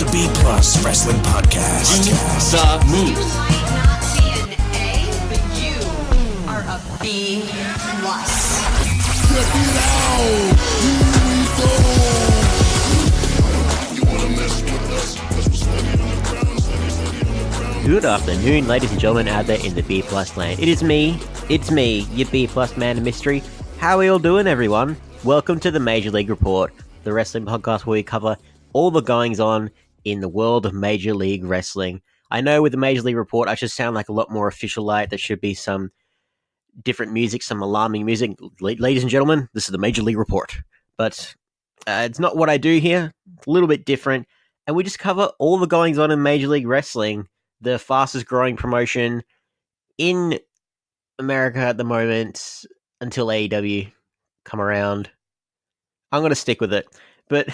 the B Plus Wrestling Podcast. The Moose. You might not be an A, but you are a B plus. Check it out! Here we go! You wanna mess with us? 'Cause we're steady on the ground, steady on the ground. Good afternoon, ladies and gentlemen out there in the B Plus land. It's me, your B Plus man of mystery. How are you all doing, everyone? Welcome to the Major League Report, the wrestling podcast where we cover all the goings on in the world of Major League Wrestling. I know with the Major League Report, I should sound like a lot more official like. There should be some different music, some alarming music. Ladies and gentlemen, this is the Major League Report. But it's not what I do here. It's a little bit different. And we just cover all the goings on in Major League Wrestling, the fastest growing promotion in America at the moment until AEW come around. I'm going to stick with it. But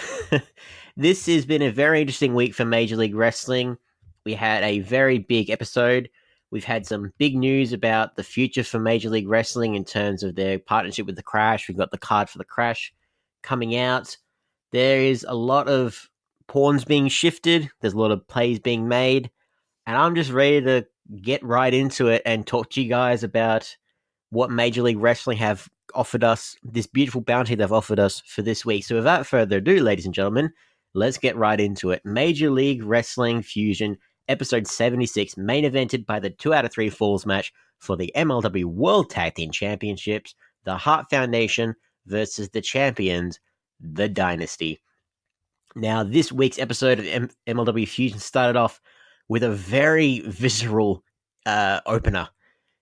this has been a very interesting week for Major League Wrestling. We had a very big episode. We've had some big news about the future for Major League Wrestling in terms of their partnership with The Crash. We've got the card for The Crash coming out. There is a lot of pawns being shifted. There's a lot of plays being made. And I'm just ready to get right into it and talk to you guys about what Major League Wrestling have offered us, this beautiful bounty they've offered us for this week. So without further ado, ladies and gentlemen, let's get right into it. Major League Wrestling Fusion, episode 76, main evented by the 2 out of 3 falls match for the MLW World Tag Team Championships, the Hart Foundation versus the champions, the Dynasty. Now, this week's episode of MLW Fusion started off with a very visceral opener,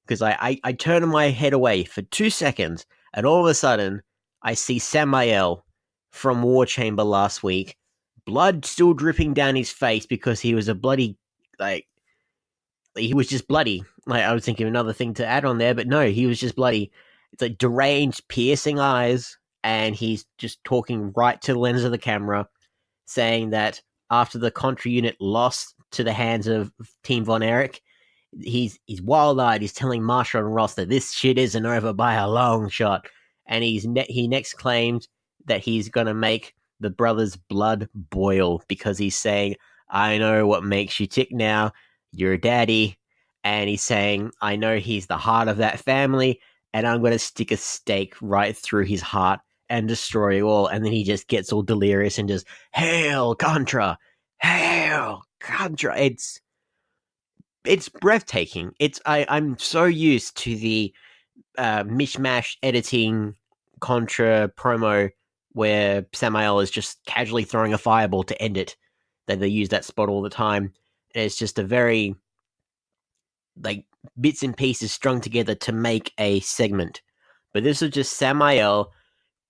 because I turned my head away for 2 seconds, and all of a sudden, I see Samael from War Chamber last week, blood still dripping down his face because he was a bloody, he was just bloody. I was thinking of another thing to add on there, but no, he was just bloody. It's like deranged, piercing eyes, and he's just talking right to the lens of the camera, saying that after the Contra unit lost to the hands of Team Von Erich, he's wild-eyed. He's telling Marshall and Ross that this shit isn't over by a long shot. And he next claimed that he's going to make the brothers' blood boil because he's saying, I know what makes you tick now. You're a daddy. And he's saying, I know he's the heart of that family, and I'm going to stick a stake right through his heart and destroy you all. And then he just gets all delirious and just, Hail Contra! Hail Contra! It's breathtaking. I'm so used to the mishmash editing Contra promo where Samael is just casually throwing a fireball to end it. That they use that spot all the time. And it's just a very, bits and pieces strung together to make a segment. But this is just Samael,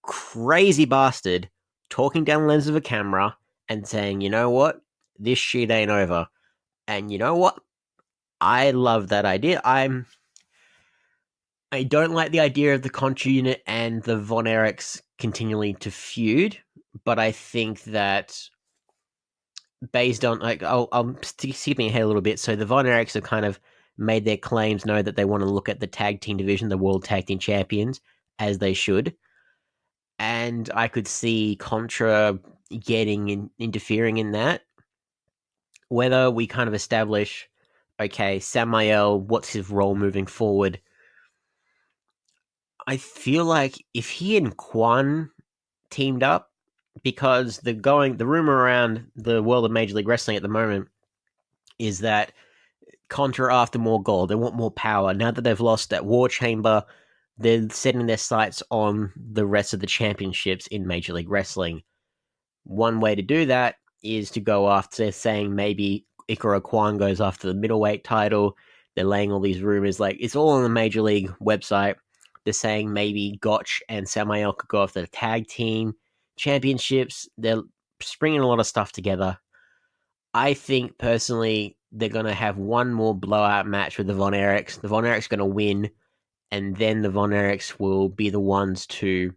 crazy bastard, talking down the lens of a camera and saying, you know what? This shit ain't over. And you know what? I love that idea. I don't like the idea of the Contra unit and the Von Erichs continually to feud, but I think that based on, I'm skipping ahead a little bit. So the Von Erichs have kind of made their claims know that they want to look at the tag team division, the World Tag Team Champions, as they should. And I could see Contra interfering in that. Whether we kind of establish, okay, Samael, what's his role moving forward? I feel like if he and Quan teamed up, because the rumor around the world of Major League Wrestling at the moment is that Contra are after more gold. They want more power. Now that they've lost at War Chamber, they're setting their sights on the rest of the championships in Major League Wrestling. One way to do that is to go after, saying maybe Ikaro Kwan goes after the middleweight title. They're laying all these rumors, it's all on the Major League website. They're saying maybe Gotch and Samael could go after the tag team championships. They're springing a lot of stuff together. I think, personally, they're going to have one more blowout match with the Von Erichs. The Von Erichs going to win, and then the Von Erichs will be the ones to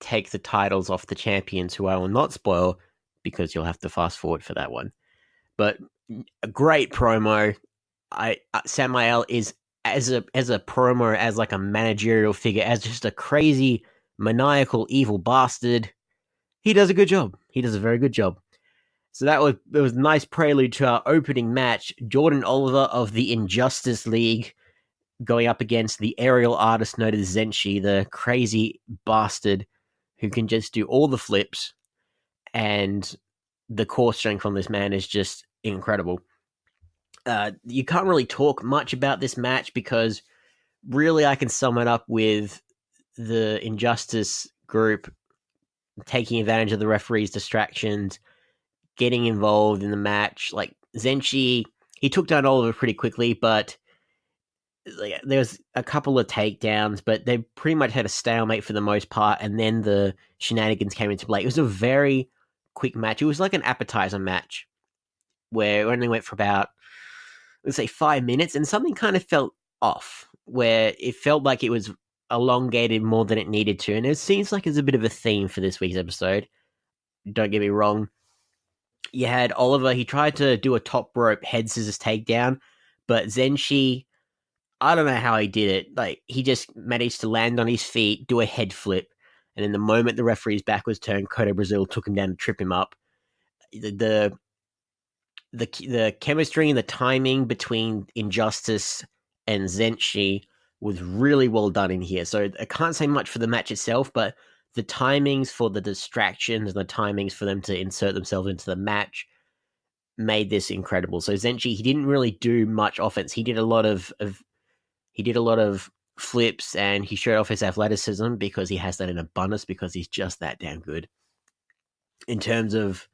take the titles off the champions, who I will not spoil because you'll have to fast forward for that one. But a great promo. Samael is as a promo, as a managerial figure, as just a crazy, maniacal, evil bastard. He does a good job. He does a very good job. So it was a nice prelude to our opening match. Jordan Oliver of the Injustice League going up against the aerial artist known as Zenshi, the crazy bastard who can just do all the flips. And the core strength on this man is just incredible. You can't really talk much about this match because really I can sum it up with the Injustice group taking advantage of the referee's distractions, getting involved in the match. Like Zenshi, he took down Oliver pretty quickly, but like, there was a couple of takedowns, but they pretty much had a stalemate for the most part, and then the shenanigans came into play. It was a very quick match. It was like an appetizer match where it only went for about, let's say, 5 minutes, and something kind of felt off, where it felt like it was elongated more than it needed to, and it seems like it's a bit of a theme for this week's episode. Don't get me wrong. You had Oliver, he tried to do a top rope head scissors takedown, but Zenshi, I don't know how he did it. Like, he just managed to land on his feet, do a head flip, and then the moment the referee's back was turned, Koto Brazil took him down to trip him up. The chemistry and the timing between Injustice and Zenshi was really well done in here. So I can't say much for the match itself, but the timings for the distractions and the timings for them to insert themselves into the match made this incredible. So Zenshi, he didn't really do much offense. He did a lot of flips, and he showed off his athleticism because he has that in abundance because he's just that damn good. In terms of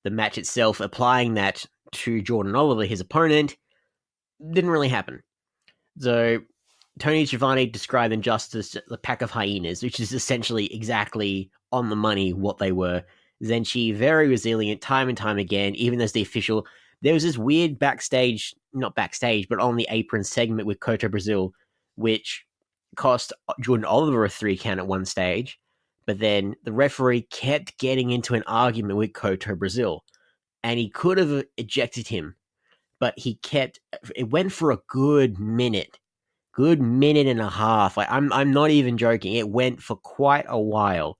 the match itself, applying that to Jordan Oliver, his opponent, didn't really happen. So Tony Schiavone described Injustice as the pack of hyenas, which is essentially exactly on the money what they were. Zenshi, very resilient, time and time again, even as the official. There was this weird not backstage, but on the apron segment with Koto Brazil, which cost Jordan Oliver a 3 count at one stage. But then the referee kept getting into an argument with Koto Brazil, and he could have ejected him, but it went for a good minute and a half. Like, I'm not even joking. It went for quite a while,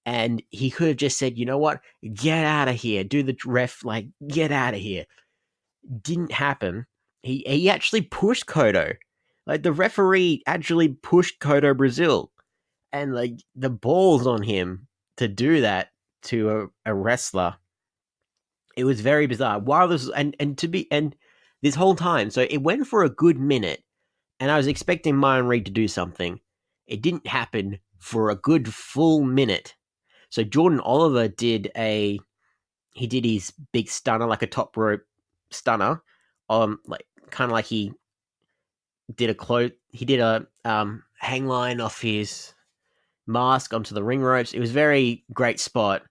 and he could have just said, you know what, get out of here. Do the ref, like, get out of here. Didn't happen. He actually pushed Koto. Like, the referee actually pushed Koto Brazil, and like the balls on him to do that to a wrestler. It was very bizarre. While this and this whole time, so it went for a good minute, and I was expecting Myron Reed to do something. It didn't happen for a good full minute. So Jordan Oliver did his big stunner, like a top rope stunner, like kind of like he did a hang line off his mask onto the ring ropes. It was a very great spot.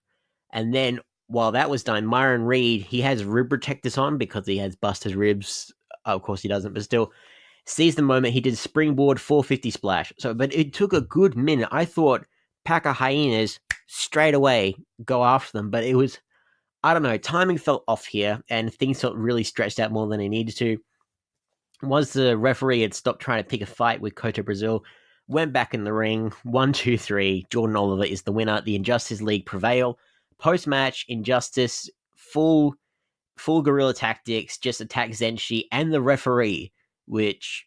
And then while that was done, Myron Reed, he has rib protectors on because he has busted ribs. Of course he doesn't, but still sees the moment. He did a springboard 450 splash. So, but it took a good minute. I thought pack of hyenas straight away go after them, but it was, I don't know, timing felt off here, and things felt really stretched out more than they needed to. Once the referee had stopped trying to pick a fight with Koto Brazil, went back in the ring, 1, 2, 3, Jordan Oliver is the winner. The Injustice League prevail. Post-match, Injustice, full guerrilla tactics, just attack Zenshi and the referee, which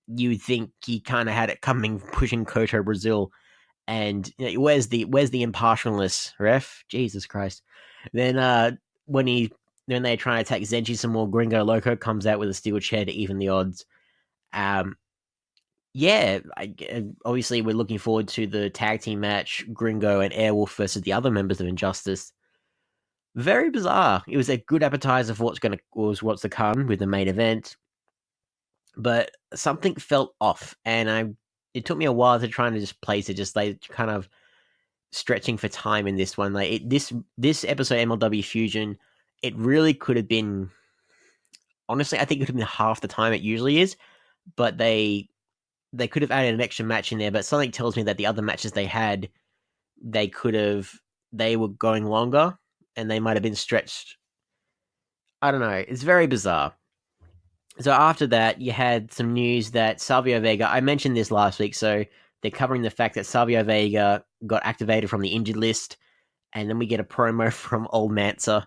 you'd think he kind of had it coming, pushing Koto Brazil. And you know, where's the impartialness, ref? Jesus Christ. Then when they try to attack Zenshi some more, Gringo Loco comes out with a steel chair to even the odds. Obviously we're looking forward to the tag team match, Gringo and Airwolf versus the other members of Injustice. Very bizarre. It was a good appetizer for what's to come with the main event, but something felt off, and it took me a while to try and just place it, just like kind of stretching for time in this one. Like this episode MLW Fusion, it really could have been, honestly, I think it could have been half the time it usually is, but they could have added an extra match in there, but something tells me that the other matches they had, they were going longer, and they might have been stretched. I don't know. It's very bizarre. So after that, you had some news that Savio Vega, I mentioned this last week, so they're covering the fact that Savio Vega got activated from the injured list, and then we get a promo from Old Mansa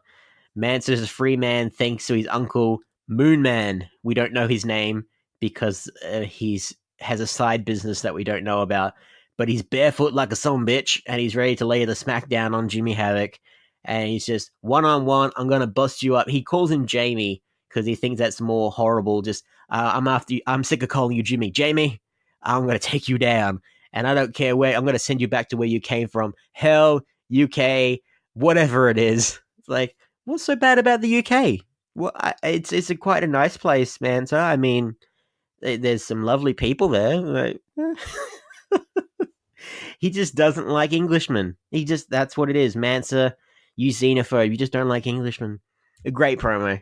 Mansor's free man thanks to his uncle, Moon Man. We don't know his name because he's has a side business that we don't know about. But he's barefoot like a son bitch, and he's ready to lay the smackdown on Jimmy Havoc. And he's just, one-on-one, I'm going to bust you up. He calls him Jamie because he thinks that's more horrible. Just, I'm after you. I'm sick of calling you Jimmy. Jamie, I'm going to take you down. And I don't care where. I'm going to send you back to where you came from. Hell, UK, whatever it is. It's like, what's so bad about the UK? Well, it's quite a nice place, man. So, I mean, there's some lovely people there. Like, he just doesn't like Englishmen. That's what it is. Mansa, you xenophobe. You just don't like Englishmen. A great promo.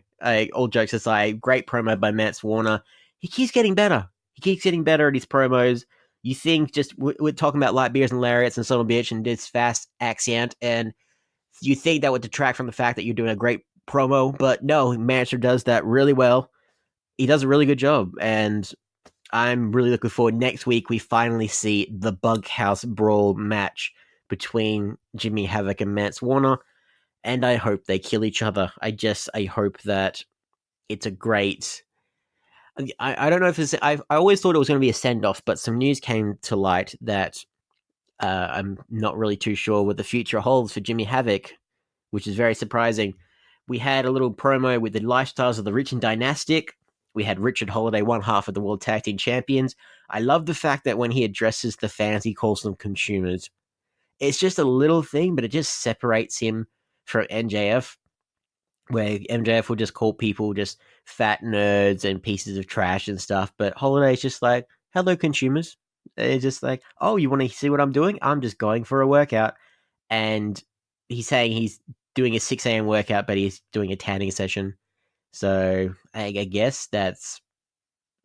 All jokes aside, great promo by Mance Warner. He keeps getting better. He keeps getting better at his promos. You think we're talking about light beers and lariats and son of a bitch and this fast accent, and you think that would detract from the fact that you're doing a great promo, but no, Manchester does that really well. He does a really good job, and I'm really looking forward. Next week, we finally see the Bunkhouse Brawl match between Jimmy Havoc and Mance Warner, and I hope they kill each other. I hope that it's a great... I don't know if it's... I always thought it was going to be a send-off, but some news came to light that I'm not really too sure what the future holds for Jimmy Havoc, which is very surprising. We had a little promo with the lifestyles of the rich and dynastic. We had Richard Holiday, one half of the World Tag Team Champions. I love the fact that when he addresses the fans, he calls them consumers. It's just a little thing, but it just separates him from MJF, where MJF will just call people just fat nerds and pieces of trash and stuff. But Holiday's just like, hello, consumers. It's just like, oh, you want to see what I'm doing? I'm just going for a workout. And he's saying he's doing a 6 a.m. workout, but he's doing a tanning session. So I guess that's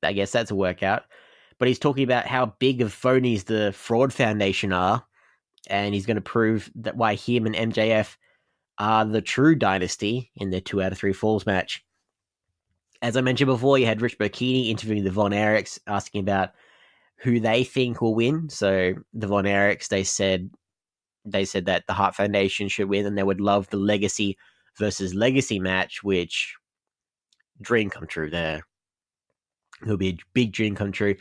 a workout. But he's talking about how big of phonies the Fraud Foundation are, and he's going to prove that why him and MJF are the true dynasty in their 2 out of 3 falls match. As I mentioned before, you had Rich Burkini interviewing the Von Erichs, asking about who they think will win. So the Von Erichs, they said that the Hart Foundation should win, and they would love the Legacy versus Legacy match, which dream come true there. It'll be a big dream come true.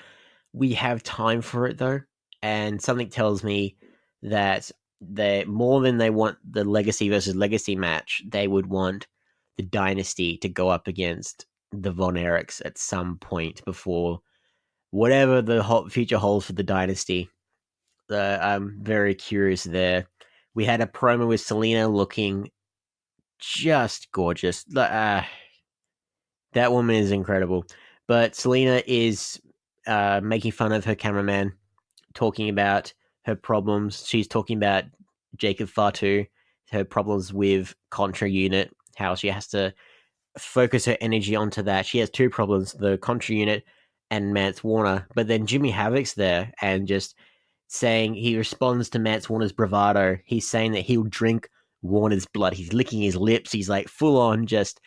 We have time for it though, and something tells me that they more than they want the Legacy versus Legacy match, they would want the Dynasty to go up against the Von Erichs at some point before whatever the future holds for the Dynasty. I'm very curious there. We had a promo with Selena looking just gorgeous. That woman is incredible. But Selena is making fun of her cameraman, talking about her problems. She's talking about Jacob Fatu, her problems with Contra Unit, how she has to focus her energy onto that. She has 2 problems, the Contra Unit and Mance Warner. But then Jimmy Havoc's there and just saying, he responds to Mance Warner's bravado. He's saying that he'll drink Warner's blood. He's licking his lips. He's like full on just...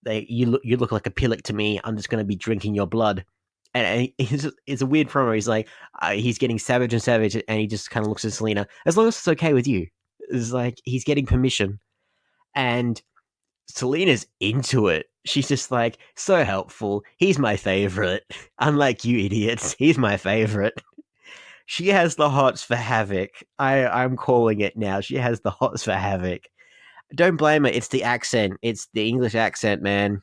You look like a pillock to me. I'm just going to be drinking your blood. And it's a weird promo. He's like, he's getting savage and savage, and he just kind of looks at Selena. As long as it's okay with you. It's like, he's getting permission. And Selena's into it. She's just like, so helpful. He's my favorite. Unlike you idiots, he's my favorite. She has the hots for Havoc. I'm calling it now. She has the hots for Havoc. Don't blame her. It's the accent. It's the English accent, man.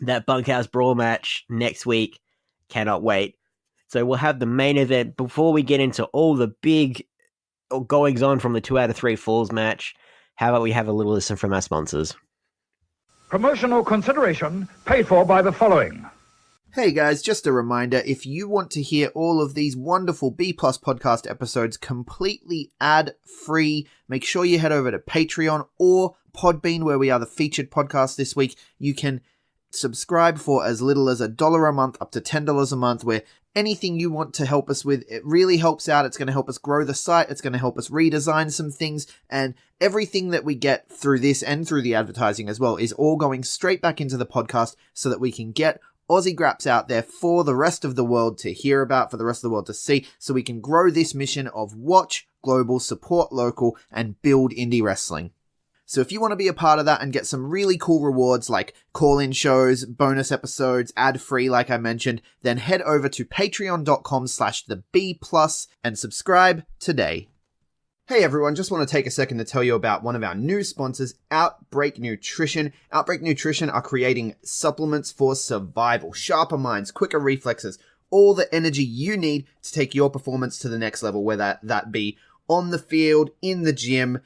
That Bunkhouse Brawl match next week. Cannot wait. So we'll have the main event. Before we get into all the big goings on from the 2 out of 3 falls match, how about we have a little listen from our sponsors? Promotional consideration paid for by the following. Hey guys, just a reminder, if you want to hear all of these wonderful B Plus podcast episodes completely ad-free, make sure you head over to Patreon or Podbean, where we are the featured podcast this week. You can subscribe for as little as $1 a month, up to $10 a month, where anything you want to help us with, it really helps out. It's going to help us grow the site. It's going to help us redesign some things, and everything that we get through this and through the advertising as well is all going straight back into the podcast so that we can get Aussie Graps out there for the rest of the world to hear about, for the rest of the world to see, so we can grow this mission of watch global, support local, and build indie wrestling. So if you want to be a part of that and get some really cool rewards like call-in shows, bonus episodes, ad-free like I mentioned, then head over to patreon.com/theb+ and subscribe today. Hey everyone, just want to take a second to tell you about one of our new sponsors, Outbreak Nutrition. Outbreak Nutrition are creating supplements for survival, sharper minds, quicker reflexes, all the energy you need to take your performance to the next level, whether that be on the field, in the gym,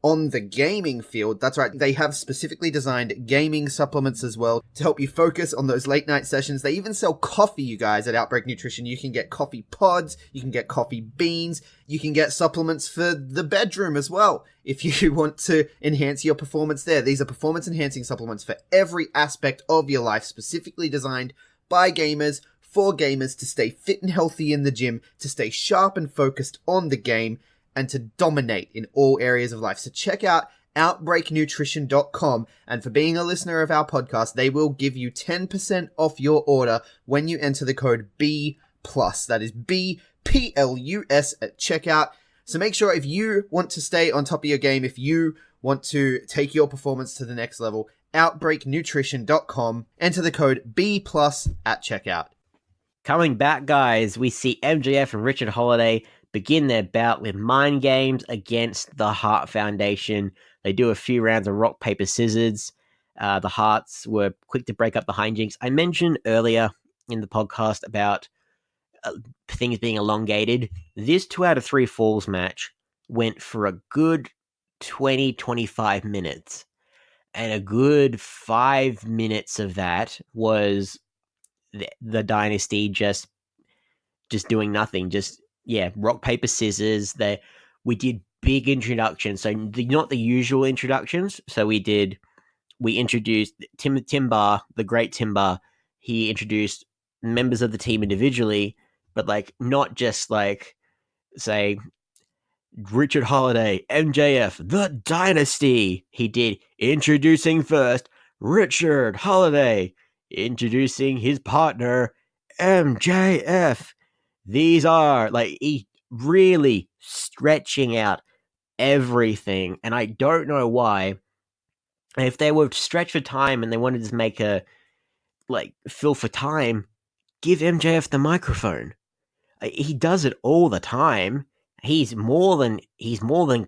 on the gaming field. That's right, they have specifically designed gaming supplements as well to help you focus on those late night sessions. They even sell coffee, you guys, at Outbreak Nutrition. You can get coffee pods, you can get coffee beans, you can get supplements for the bedroom as well if you want to enhance your performance there. These are performance enhancing supplements for every aspect of your life, specifically designed by gamers, for gamers, to stay fit and healthy in the gym, to stay sharp and focused on the game, and to dominate in all areas of life. So check out OUTBREAKNutrition.com, and for being a listener of our podcast, they will give you 10% off your order when you enter the code B+. That is BPLUS at checkout. So make sure, if you want to stay on top of your game, if you want to take your performance to the next level, OUTBREAKNutrition.com, enter the code B+ at checkout. Coming back, guys, we see MJF and Richard Holiday begin their bout with mind games against the Hart Foundation. They do a few rounds of rock, paper, scissors. The Harts were quick to break up the hijinks. I mentioned earlier in the podcast about things being elongated. This 2 out of 3 falls match went for a good 20-25 minutes. And a good 5 minutes of that was the Dynasty just doing nothing. Rock, paper, scissors. We did big introductions, so not the usual introductions. So we introduced Tim Bar, the great Tim Bar. He introduced members of the team individually, but not just say Richard Holiday, MJF, the Dynasty. He did introducing first Richard Holiday, introducing his partner MJF. These are he really stretching out everything, and I don't know why. If they were stretched for time and they wanted to make a fill for time, give MJF the microphone. He does it all the time. He's more than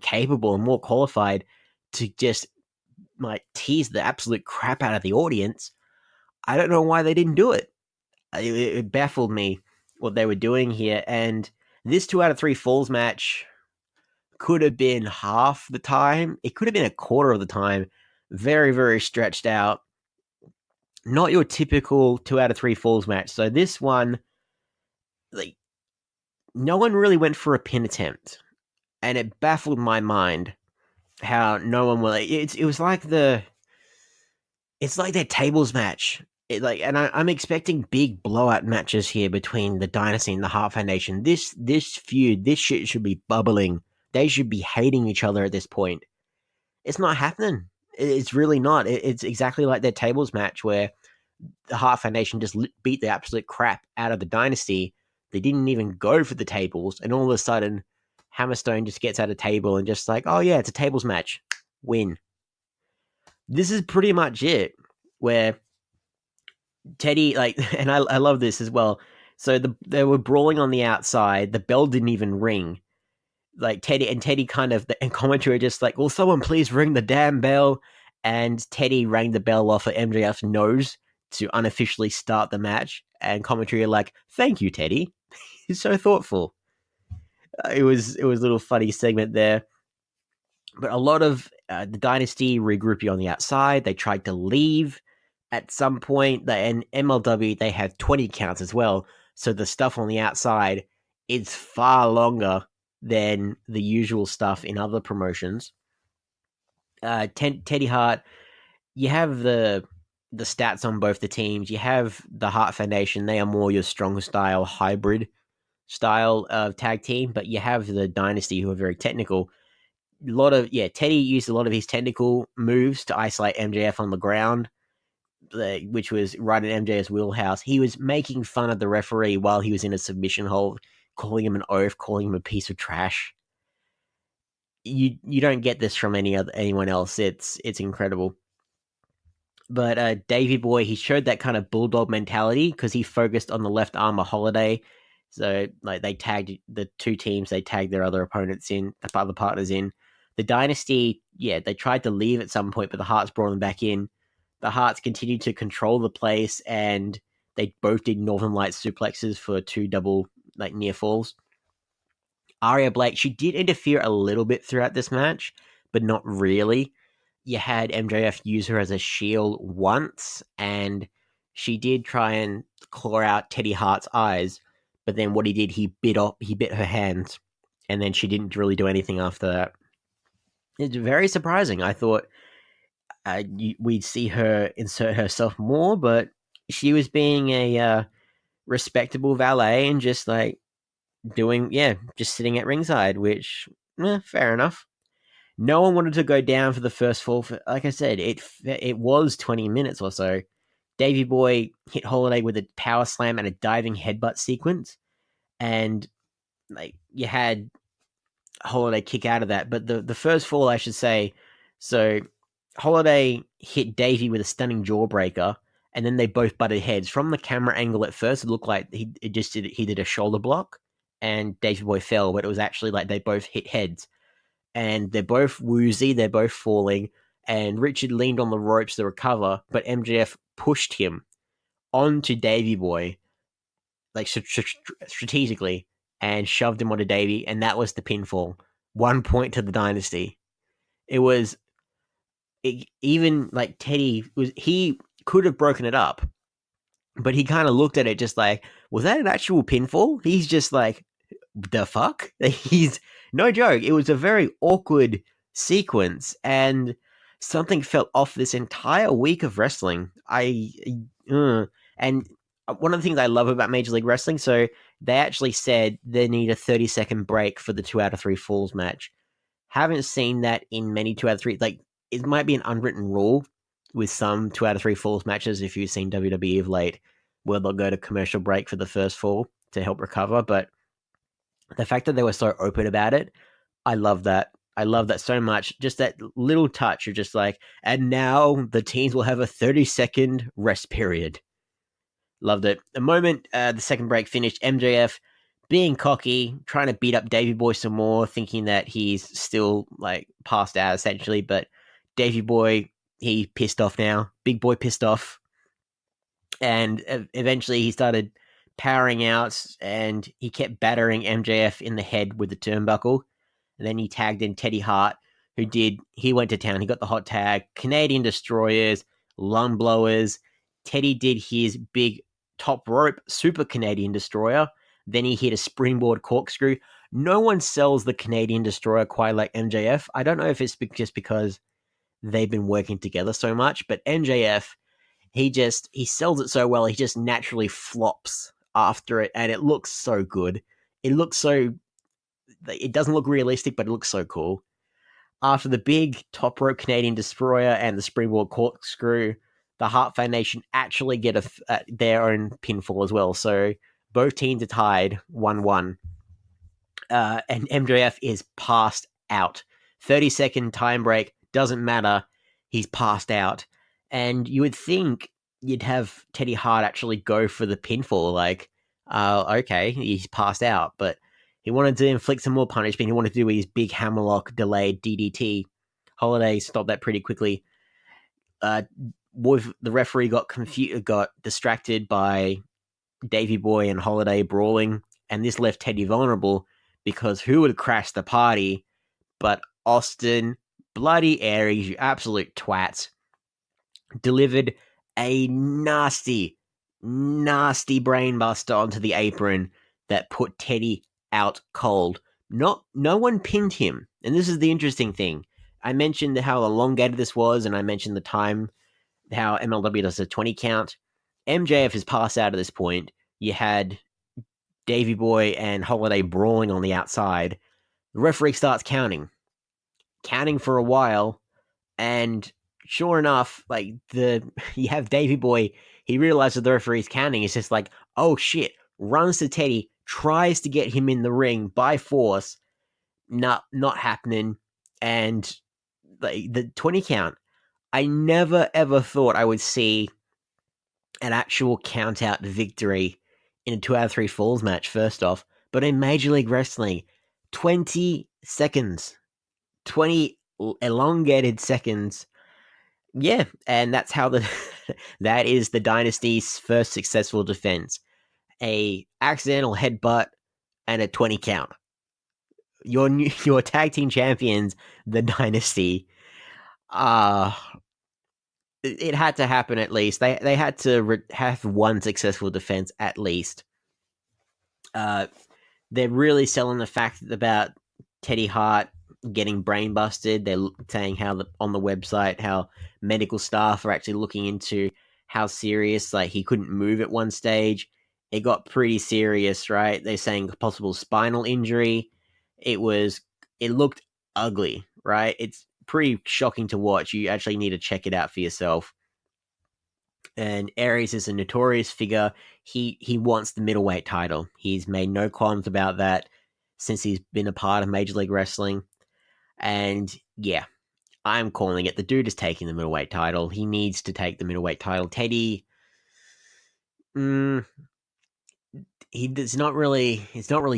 capable and more qualified to just tease the absolute crap out of the audience. I don't know why they didn't do it. It baffled me what they were doing here, and this 2 out of 3 falls match could have been half the time. It could have been a quarter of the time. Very, very stretched out. Not your typical 2 out of 3 falls match. So this one, no one really went for a pin attempt, and it baffled my mind how no one will. It was it's like their tables match. I'm expecting big blowout matches here between the Dynasty and the Hart Foundation. This feud, this shit should be bubbling. They should be hating each other at this point. It's not happening. It's really not. It's exactly like their tables match where the Hart Foundation just beat the absolute crap out of the Dynasty. They didn't even go for the tables, and all of a sudden, Hammerstone just gets at a table and just oh yeah, it's a tables match. Win. This is pretty much it, where Teddy, and I love this as well. So they were brawling on the outside. The bell didn't even ring. Teddy kind of, and commentary just will someone please ring the damn bell? And Teddy rang the bell off of MJF's nose to unofficially start the match. And commentary are thank you, Teddy. He's so thoughtful. It was a little funny segment there. But a lot of the Dynasty regroup you on the outside. They tried to leave at some point. And MLW, they have 20 counts as well. So the stuff on the outside is far longer than the usual stuff in other promotions. Teddy Hart, you have the stats on both the teams. You have the Hart Foundation. They are more your strong style, hybrid style of tag team. But you have the Dynasty, who are very technical. Teddy used a lot of his technical moves to isolate MJF on the ground, which was right in MJF's wheelhouse. He was making fun of the referee while he was in a submission hold, calling him an oaf, calling him a piece of trash. you don't get this from anyone else. It's incredible. But Davey Boy, he showed that kind of bulldog mentality because he focused on the left arm of Holiday. So like they tagged the two teams, they tagged their other opponents in, the other partners in. The Dynasty, yeah, they tried to leave at some point, but the Hearts brought them back in. The Hearts continued to control the place, and they both did Northern Lights suplexes for 2 double like near falls. Aria Blake, she did interfere a little bit throughout this match, but not really. You had MJF use her as a shield once, and she did try and claw out Teddy Hart's eyes, but then what he did, he bit her hands, and then she didn't really do anything after that. It's very surprising. I thought we'd see her insert herself more, but she was being a respectable valet and just like just sitting at ringside, which fair enough. No one wanted to go down for the first fall. Like I said, it was 20 minutes or so. Davey Boy hit Holiday with a power slam and a diving headbutt sequence, and like you had Holiday kick out of that. But the first fall, I should say, so Holiday hit Davey with a stunning jawbreaker, and then they both butted heads. From the camera angle at first, it looked like he did a shoulder block, and Davey Boy fell, but it was actually like they both hit heads. And they're both woozy, they're both falling, and Richard leaned on the ropes to recover, but MJF pushed him onto Davey Boy, like strategically, and shoved him onto Davey, and that was the pinfall. 1 point to the Dynasty. Even like Teddy he could have broken it up, but he kind of looked at it just like, was that an actual pinfall? He's just like, the fuck? He's no joke. It was a very awkward sequence, and something felt off this entire week of wrestling. And one of the things I love about Major League Wrestling, so they actually said they need a 30-second break for the 2 out of 3 falls match. Haven't seen that in many 2 out of 3. Like, it might be an unwritten rule with some 2 out of 3 falls matches if you've seen WWE of late, where they'll go to commercial break for the first fall to help recover. But the fact that they were so open about it, I love that. I love that so much. Just that little touch of just like, and now the teams will have a 30-second rest period. Loved it. The moment the second break finished, MJF being cocky, trying to beat up Davey Boy some more, thinking that he's still like passed out essentially, but Davey Boy, he pissed off now. Big Boy pissed off. And eventually he started powering out, and he kept battering MJF in the head with the turnbuckle. And then he tagged in Teddy Hart, he went to town. He got the hot tag, Canadian Destroyers, lung blowers. Teddy did his big top rope super Canadian Destroyer. Then he hit a springboard corkscrew. No one sells the Canadian Destroyer quite like MJF. I don't know if it's just because they've been working together so much, but MJF, he sells it so well, he just naturally flops after it, and it looks so good. It doesn't look realistic, but it looks so cool. After the big top rope Canadian Destroyer and the springboard corkscrew, the Hart Foundation actually get their own pinfall as well. So both teams are tied 1-1. And MJF is passed out. 30-second time break, doesn't matter. He's passed out. And you would think you'd have Teddy Hart actually go for the pinfall. Like, okay, he's passed out. But he wanted to inflict some more punishment. He wanted to do his big hammerlock delayed DDT. Holiday stopped that pretty quickly. The referee got distracted by Davey Boy and Holiday brawling, and this left Teddy vulnerable because who would crash the party but Austin bloody Aries, you absolute twats, delivered a nasty brainbuster onto the apron that put Teddy out cold. No one pinned him, and this is the interesting thing. I mentioned how elongated this was, and I mentioned the time, how MLW does a 20 count. MJF is passed out at this point. You had Davey Boy and Holiday brawling on the outside. The referee starts counting for a while, and sure enough, like you have Davey Boy, he realizes the referee's counting. He's just like, oh shit, runs to Teddy, tries to get him in the ring by force. Not happening. And the 20 count, I never ever thought I would see an actual count out victory in a 2 out of 3 falls match, first off. But in Major League Wrestling, 20 seconds, 20 elongated seconds. Yeah, and that's how that is the Dynasty's first successful defense. A accidental headbutt and a 20 count. Your tag team champions, the Dynasty, it had to happen at least. They had to have one successful defense at least. They're really selling the fact about Teddy Hart getting brain busted. They're saying how on the website how medical staff are actually looking into how serious, like he couldn't move at one stage. It got pretty serious, right? They're saying possible spinal injury. It looked ugly, right? It's pretty shocking to watch. You actually need to check it out for yourself. And Aries is a notorious figure. He wants the middleweight title. He's made no qualms about that since he's been a part of Major League Wrestling. And yeah, I'm calling it. The dude is taking the middleweight title. He needs to take the middleweight title. Teddy, he's not really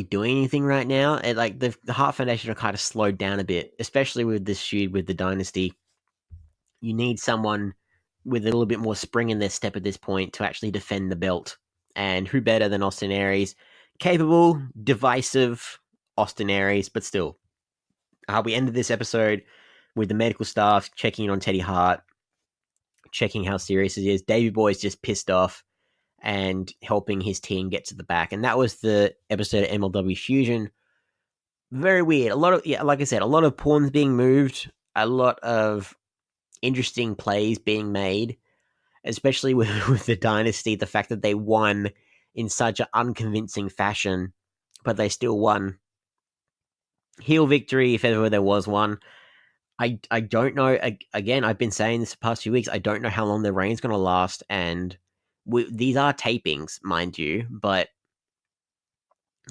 doing anything right now. And like the Hart Foundation are kind of slowed down a bit, especially with this feud with the Dynasty. You need someone with a little bit more spring in their step at this point to actually defend the belt. And who better than Austin Aries? Capable, divisive Austin Aries, but still. We ended this episode with the medical staff checking on Teddy Hart, checking how serious it is. Davey Boy's just pissed off and helping his team get to the back. And that was the episode of MLW Fusion. Very weird. Like I said, a lot of pawns being moved, a lot of interesting plays being made, especially with the Dynasty. The fact that they won in such an unconvincing fashion, but they still won. Heel victory, if ever there was one. I don't know. Again, I've been saying this the past few weeks. I don't know how long the reign's going to last, and these are tapings, mind you, but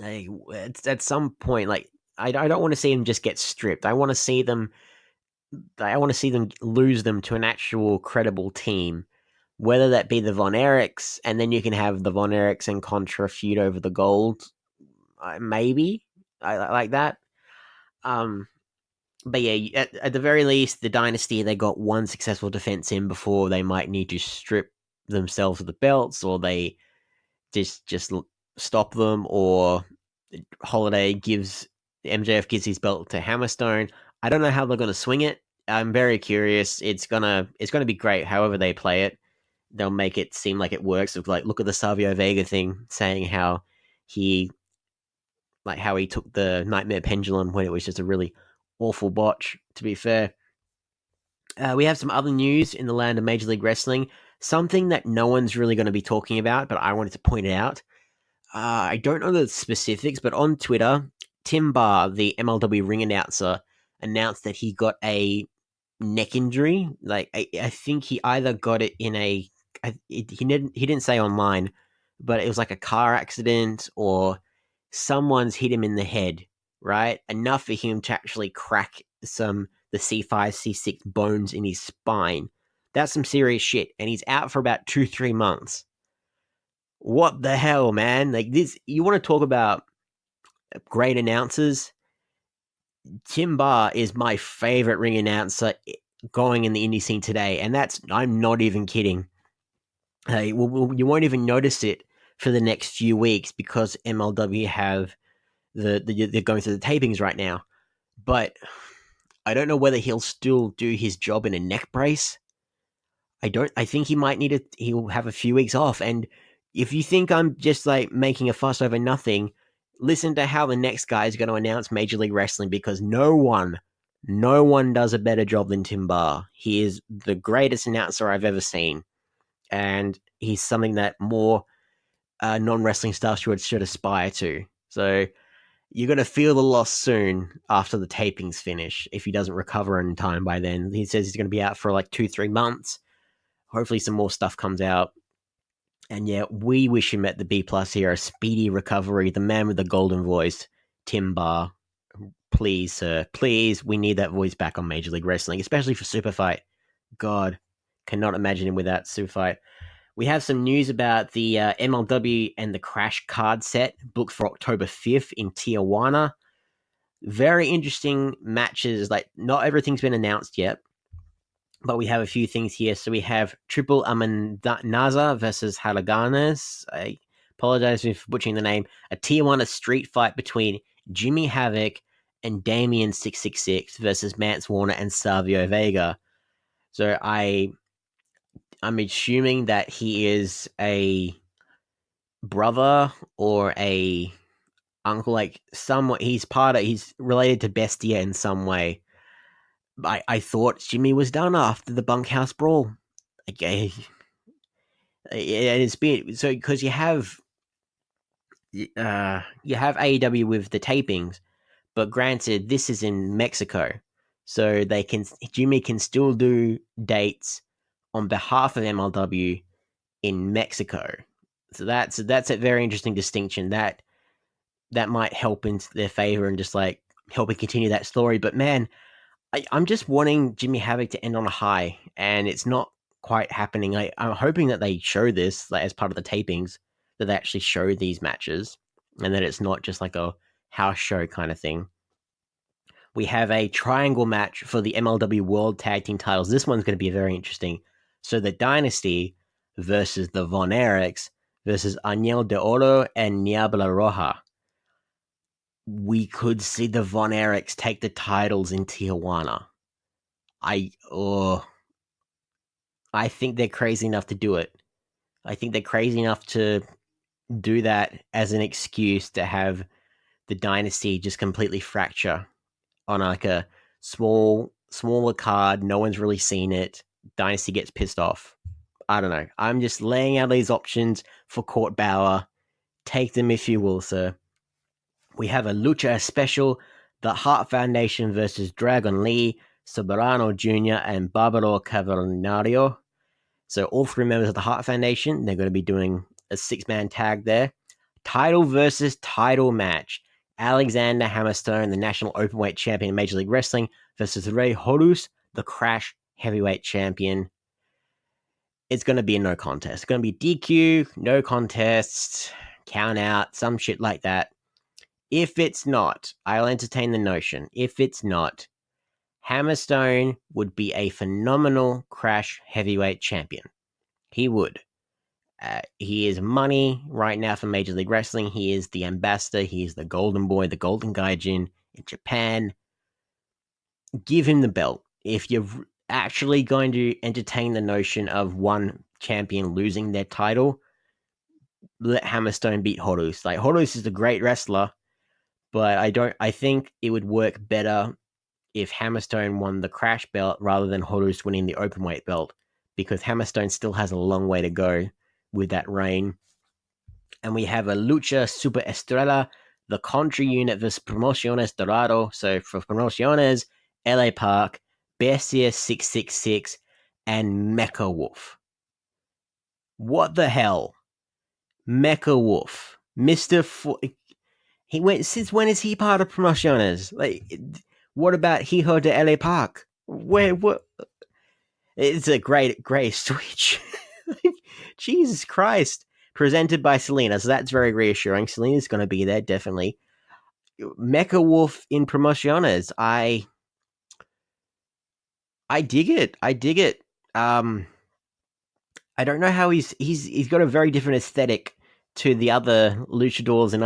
it's at some point, like I don't want to see them just get stripped. I want to see them lose them to an actual credible team, whether that be the Von Erichs, and then you can have the Von Erichs and Contra feud over the gold. Maybe I like that. But yeah, at the very least, the Dynasty, they got one successful defense in before they might need to strip themselves of the belts, or they just stop them, or MJF gives his belt to Hammerstone. I don't know how they're going to swing it. I'm very curious. It's gonna be great. However they play it, they'll make it seem like it works. Like, look at the Savio Vega thing, saying how he took the Nightmare Pendulum when it was just a really awful botch, to be fair. We have some other news in the land of Major League Wrestling. Something that no one's really going to be talking about, but I wanted to point it out. I don't know the specifics, but on Twitter, Tim Barr, the MLW ring announcer, announced that he got a neck injury. Like, I think he either got it in he didn't say online, but it was like a car accident, or someone's hit him in the head, right? Enough for him to actually crack the C5, C6 bones in his spine. That's some serious shit, and he's out for about 2-3 months. What the hell, man? Like, this, you want to talk about great announcers? Tim Barr is my favorite ring announcer going in the indie scene today, and I'm not even kidding. You won't even notice it for the next few weeks because MLW have they're going through the tapings right now. But I don't know whether he'll still do his job in a neck brace. I think he'll have a few weeks off. And if you think I'm just like making a fuss over nothing, listen to how the next guy is going to announce Major League Wrestling, because no one does a better job than Tim Barr. He is the greatest announcer I've ever seen. And he's something that more non-wrestling stars should aspire to. So you're going to feel the loss soon after the tapings finish if he doesn't recover in time by then. He says he's going to be out for like 2-3 months. Hopefully some more stuff comes out. And yeah, we wish him at the B+ here a speedy recovery. The man with the golden voice, Tim Barr. Please, sir. Please, we need that voice back on Major League Wrestling, especially for Super Fight. God, cannot imagine him without Super Fight. We have some news about the MLW and the Crash card set booked for October 5th in Tijuana. Very interesting matches. Like, not everything's been announced yet, but we have a few things here. So we have Triple Amenaza versus Haraganes. I apologize for butchering the name. A Tijuana street fight between Jimmy Havoc and Damien 666 versus Mance Warner and Savio Vega. So I'm assuming that he is a brother or a uncle, like somewhat. He's related to Bestia in some way. I thought Jimmy was done after the bunkhouse brawl. Okay, it's been so because you have AEW with the tapings, but granted, this is in Mexico, so Jimmy can still do dates on behalf of MLW in Mexico. So that's a very interesting distinction that might help into their favor and just like helping continue that story. But man, I'm just wanting Jimmy Havoc to end on a high, and it's not quite happening. I'm hoping that they show this like as part of the tapings, that they actually show these matches, and that it's not just like a house show kind of thing. We have a triangle match for the MLW World Tag Team titles. This one's going to be very interesting. So the Dynasty versus the Von Erichs versus Añel de Oro and Niebla Roja. We could see the Von Erichs take the titles in Tijuana. I think they're crazy enough to do it. I think they're crazy enough to do that as an excuse to have the Dynasty just completely fracture on like a smaller card. No one's really seen it. Dynasty gets pissed off. I don't know. I'm just laying out these options for Court Bauer. Take them if you will, sir. We have a Lucha special, the Hart Foundation versus Dragon Lee, Soberano Jr., and Barbaro Cavernario. So all three members of the Hart Foundation, they're going to be doing a 6-man tag there. Title versus title match. Alexander Hammerstone, the National Openweight Champion in Major League Wrestling, versus Rey Horus, the Crash Heavyweight Champion. It's going to be a no contest. It's going to be DQ, no contest, count out, some shit like that. If it's not, I'll entertain the notion. If it's not, Hammerstone would be a phenomenal Crash Heavyweight Champion. He would. He is money right now for Major League Wrestling. He is the ambassador. He is the golden boy, the golden gaijin in Japan. Give him the belt. If you're actually going to entertain the notion of one champion losing their title, let Hammerstone beat Horus. Like, Horus is a great wrestler, but I think it would work better if Hammerstone won the Crash belt rather than Horus winning the Openweight belt, because Hammerstone still has a long way to go with that reign. And we have a Lucha Super Estrella, the Contra Unit versus Promociones Dorado. So for Promociones, LA Park, Bestia 666, and Mecha Wolf. What the hell? Mecha Wolf. He went, since when is he part of Promociones? Like, what about Hijo de LA Park? What? It's a great switch. Jesus Christ. Presented by Selena, so that's very reassuring. Selena's going to be there, definitely. Mecha Wolf in Promociones. I dig it. I don't know how he's got a very different aesthetic to the other luchadors and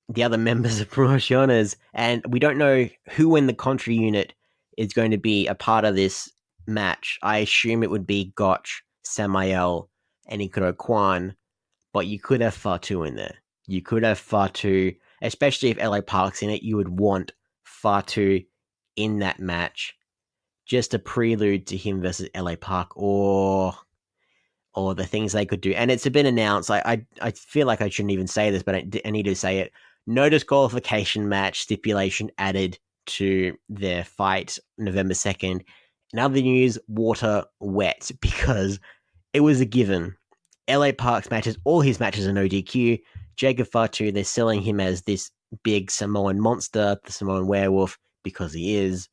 the other members of Promociones, and we don't know who in the Contra Unit is going to be a part of this match. I assume it would be Gotch, Samael, and Ikaro Kwan, but you could have Fatu in there. You could have Fatu, especially if LA Park's in it. You would want Fatu in that match, just a prelude to him versus LA Park, or the things they could do. And it's been announced. I feel like I shouldn't even say this, but I need to say it. No disqualification match stipulation added to their fight November 2nd. In other news, water wet, because it was a given. LA Park's matches, all his matches are no DQ. Jacob Fatu, they're selling him as this big Samoan monster, the Samoan werewolf, because he is.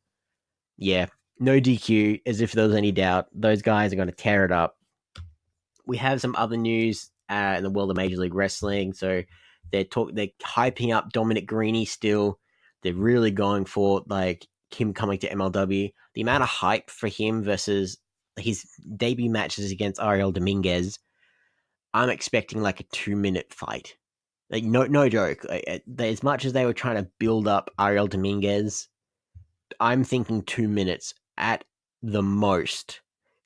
Yeah, no DQ, as if there was any doubt. Those guys are going to tear it up. We have some other news in the world of Major League Wrestling. So they're hyping up Dominic Greeny still. They're really going for like him coming to MLW. The amount of hype for him versus his debut matches against Ariel Dominguez, I'm expecting like a 2-minute fight. Like no joke. As much as they were trying to build up Ariel Dominguez, I'm thinking 2 minutes at the most.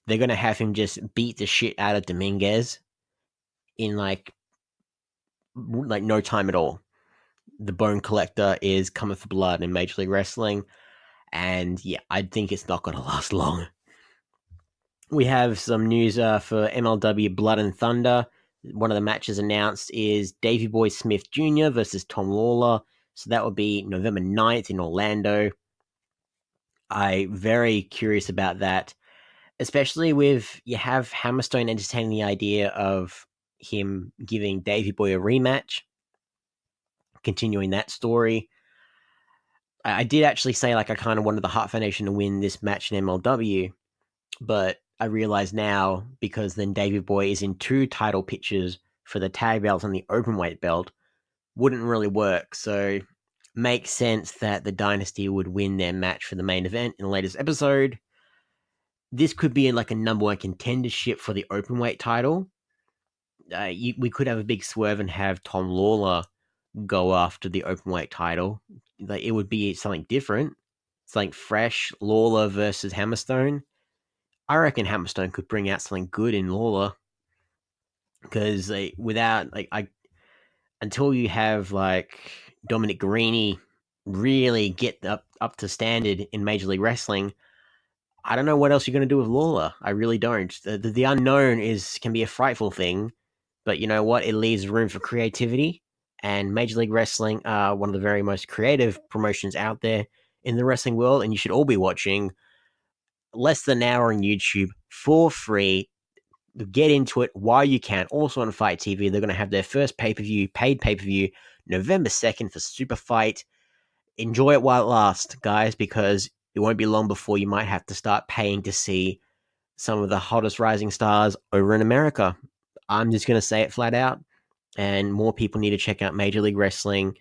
They're going to have him just beat the shit out of Dominguez in like no time at all. The Bone Collector is coming for blood in Major League Wrestling. And yeah, I think it's not going to last long. We have some news for MLW Blood and Thunder. One of the matches announced is Davey Boy Smith Jr. versus Tom Lawler. So that will be November 9th in Orlando. I'm very curious about that. Especially with, you have Hammerstone entertaining the idea of him giving Davey Boy a rematch. Continuing that story. I did actually say like I kind of wanted the Heart Foundation to win this match in MLW. But I realize now, because then Davey Boy is in 2 title pictures for the tag belt and the openweight belt, wouldn't really work. So makes sense that the Dynasty would win their match for the main event in the latest episode. This could be in like a number 1 contendership for the openweight title. We could have a big swerve and have Tom Lawler go after the openweight title. Like, it would be something different. It's like fresh, Lawler versus Hammerstone. I reckon Hammerstone could bring out something good in Lawler, because until you have like Dominic Greeny really get up to standard in Major League Wrestling, I don't know what else you're going to do with Lawler. I really don't. The unknown can be a frightful thing, but you know what? It leaves room for creativity, and Major League Wrestling are one of the very most creative promotions out there in the wrestling world, and you should all be watching. Less than an hour on YouTube for free. Get into it while you can. Also on Fight TV, they're going to have their first paid pay-per-view, November 2nd for Super Fight. Enjoy it while it lasts, guys, because it won't be long before you might have to start paying to see some of the hottest rising stars over in America. I'm just going to say it flat out, and more people need to check out Major League Wrestling.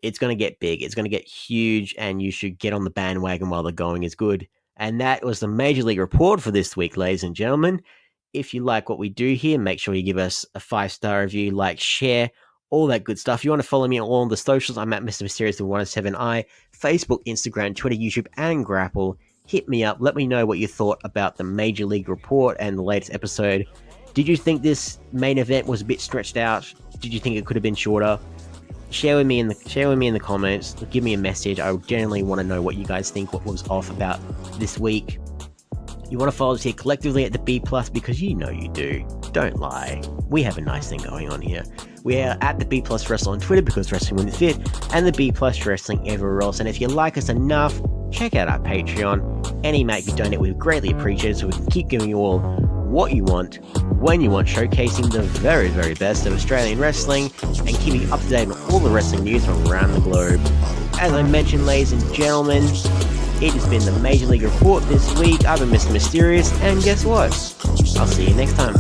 It's going to get big. It's going to get huge, and you should get on the bandwagon while the going is good. And that was the Major League Report for this week, ladies and gentlemen. If you like what we do here, make sure you give us a 5-star review, like, share, all that good stuff. If you want to follow me on all the socials, I'm at Mr Myster1ous, Facebook, Instagram, Twitter, YouTube, and Grapple. Hit me up. Let me know what you thought about the Major League Report and the latest episode. Did you think this main event was a bit stretched out? Did you think it could have been shorter? Share with me in the comments. Give me a message. I genuinely want to know what you guys think, what was off about this week. You want to follow us here collectively at the B+, because you know you do. Don't lie. We have a nice thing going on here. We are at the B+ Wrestle on Twitter, because wrestling wouldn't fit, and the B+ Wrestling everywhere else. And if you like us enough, check out our Patreon. Any amount you donate, we greatly appreciate it, so we can keep giving you all what you want, when you want, showcasing the very, very best of Australian wrestling, and keeping you up to date on all the wrestling news from around the globe. As I mentioned, ladies and gentlemen, it has been the Major League Report this week. I've been Mr Myster1ous, and guess what? I'll see you next time.